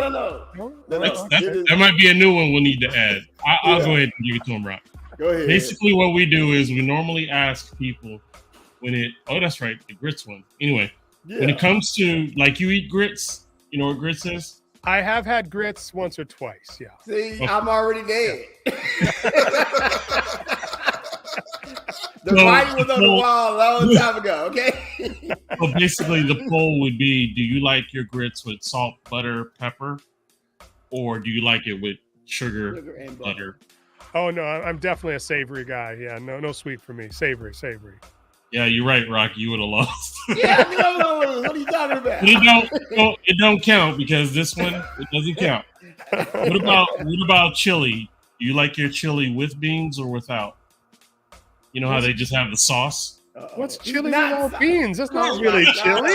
That might be a new one we'll need to add. I'll go ahead and give it to him, Rock. Go ahead. Basically, what we do is we normally ask people that's right, the grits one. Anyway, when it comes to, like, you eat grits, you know what grits is? I have had grits once or twice, yeah. See, I'm already dead. The writing was on the wall a long time ago, okay? So basically, the poll would be, do you like your grits with salt, butter, pepper? Or do you like it with sugar and butter? Oh, no, I'm definitely a savory guy. Yeah, no sweet for me. Savory. Yeah, you're right, Rock. You would have lost. Yeah, no. What are you talking about? It don't count because this one, it doesn't count. What about chili? Do you like your chili with beans or without? You know how they just have the sauce? What's chili without beans? That's not really chili. What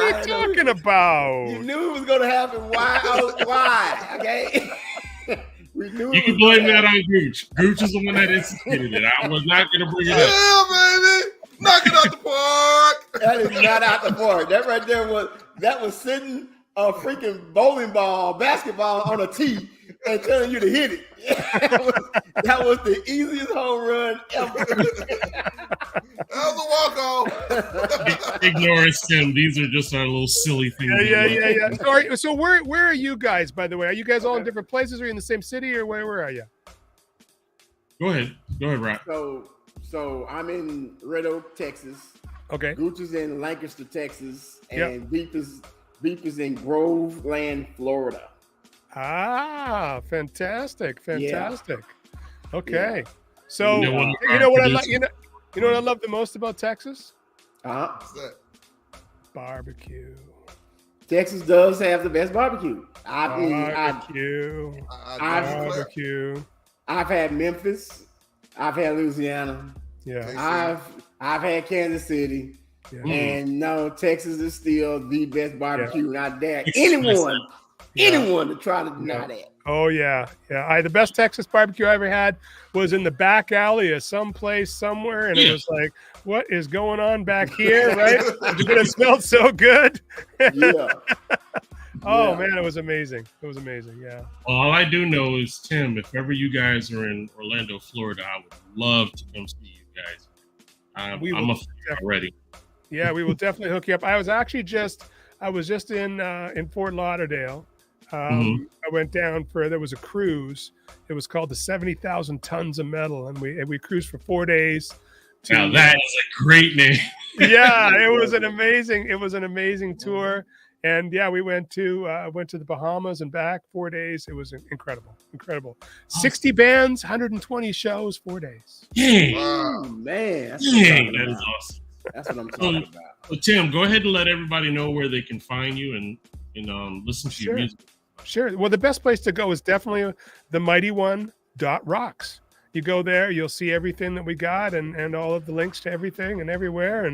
are you talking about? You knew it was going to happen. Why? Okay? We knew you can blame that on Gooch. Gooch is the one that instituted it. I was not going to bring it up. Yeah, baby. Knock it out the park. That is not out the park. That right there was sitting a freaking bowling ball, basketball on a tee and telling you to hit it. That was the easiest home run ever. That was a walk-off. Ignore us, Tim. These are just our little silly things. Yeah. So where are you guys, by the way? Are you guys all in different places? Are you in the same city, or where are you? Go ahead, Rock. So I'm in Red Oak, Texas. Okay. Gooch is in Lancaster, Texas, and Beef is in Groveland, Florida. Ah, fantastic. Yeah. Okay. So you know what I like? You know what I love the most about Texas? What's that? Barbecue. Texas does have the best barbecue. Barbecue. I've had Memphis. I've had Louisiana. Yeah. I've had Kansas City. Yeah. And no, Texas is still the best barbecue. Not that anyone to try to deny that. Oh yeah. The best Texas barbecue I ever had was in the back alley of someplace somewhere, and it was like, what is going on back here? Right? It smelled so good. Yeah. Oh man, it was amazing. Yeah. Well, all I do know is, Tim, if ever you guys are in Orlando, Florida, I would love to come see you guys. I'm a fan already. Yeah, we will definitely hook you up. I was just in Fort Lauderdale I went down there was a cruise. It was called the 70,000 Tons of Metal, and we cruised for 4 days. Now that is a great name. Yeah, it was an amazing tour. And yeah, we went to the Bahamas and back 4 days. It was incredible. 60 bands, 120 shows, 4 days. Dang. Oh, man. Dang, that is awesome. That's what I'm talking about. So Tim, go ahead and let everybody know where they can find you and listen to your music. Sure. Well, the best place to go is definitely the mighty1.rocks. You go there, you'll see everything that we got and all of the links to everything and everywhere,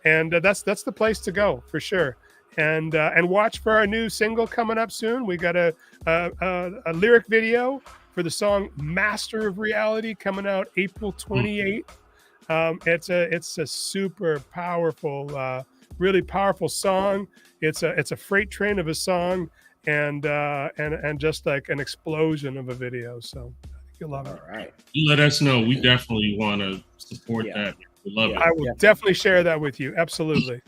and that's the place to go for sure. And watch for our new single coming up soon. We got a lyric video for the song "Master of Reality" coming out April 28th. It's a super powerful, really powerful song. It's a freight train of a song, and just like an explosion of a video. So I think you'll love it. All right. You let us know. We definitely want to support that. We love it. I will definitely share that with you. Absolutely.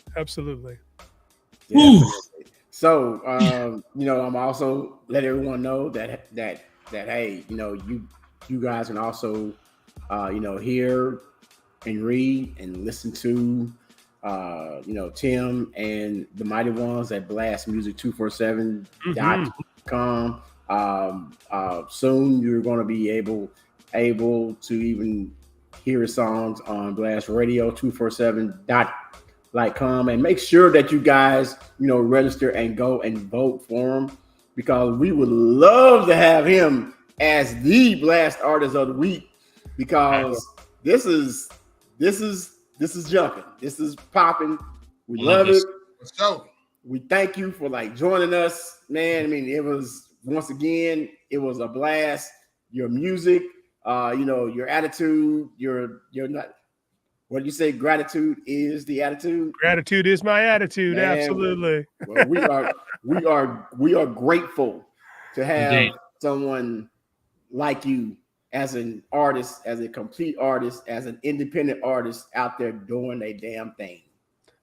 Yeah, so, I'm also let everyone know that hey, you guys can also, hear and read and listen to, Tim and the Mighty Ones at blastmusic247.com. Soon you're going to be able to even hear his songs on Blast Radio 247.com, and make sure that you guys, register and go and vote for him, because we would love to have him as the Blast Artist of the Week, because this is jumping. This is popping. We love it. We thank you for joining us, man. I mean, it was a blast. Your music, your attitude, you're not. What do you say? Gratitude is the attitude. Gratitude is my attitude. Man, absolutely. Well, we are grateful to have someone like you as an artist, as a complete artist, as an independent artist out there doing a damn thing.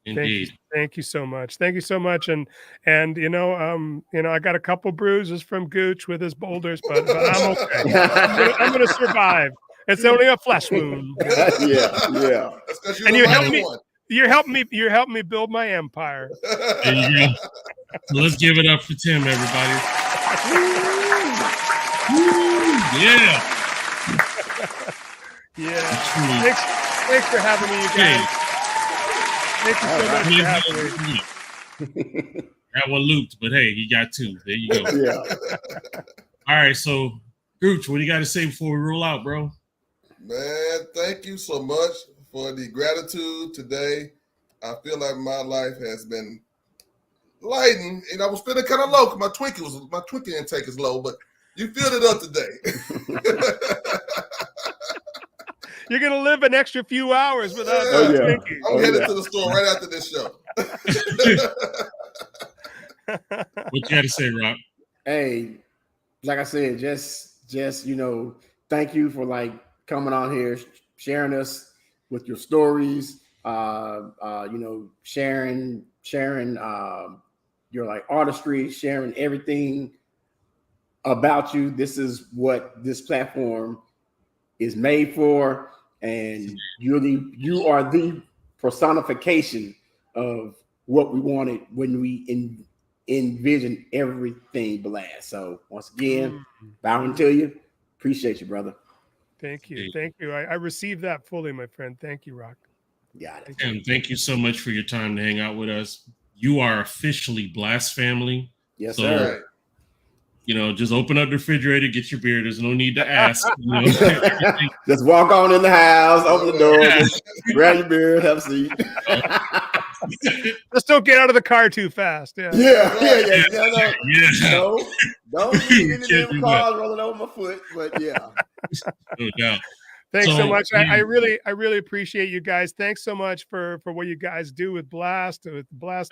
Indeed. Thank you so much. Thank you so much. And I got a couple bruises from Gooch with his boulders, but I'm okay. I'm gonna survive. It's only a flesh wound. Yeah. And you helped me. You're helping me build my empire. There you go. So let's give it up for Tim, everybody. Yeah. Thanks for having me, you guys. Thank you so much for having me. That one looped, but hey, he got two. There you go. Yeah. All right, so Gooch, what do you got to say before we roll out, bro? Man, thank you so much for the gratitude today. I feel like my life has been lightened, and I was feeling kind of low because my Twinkie intake is low, but you filled it up today. You're gonna live an extra few hours without Twinkie. I'm headed to the store right after this show. What you got to say, Rob? Hey, like I said, just thank you for coming on here, sharing us with your stories, sharing your artistry, sharing everything about you. This is what this platform is made for, and you are the personification of what we wanted when we envisioned everything Blast. So once again, bowing to you. Appreciate you, brother. Thank you. I received that fully, my friend. Thank you, Rock. Got it. And thank you so much for your time to hang out with us. You are officially Blast family. Yes, sir. Just open up the refrigerator, get your beer. There's no need to ask. Just walk on in the house, open the door, grab your beer, have a seat. Just don't get out of the car too fast. Yeah. No, don't leave any damn cars rolling over my foot. But yeah. No doubt. Thanks so much. I really appreciate you guys. Thanks so much for what you guys do with Blast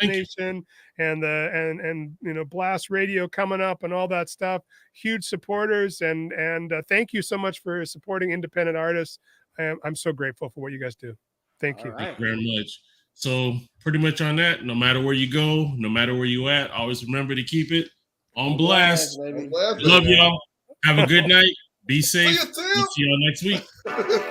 Nation, and Blast Radio coming up and all that stuff. Huge supporters, and thank you so much for supporting independent artists. I'm so grateful for what you guys do. Thank you. Thank you very much. So pretty much on that, no matter where you go, no matter where you at, always remember to keep it On blast. baby. Blast, Love baby. y'all. Have a good night. Be safe. See you, Tim. We'll see y'all next week.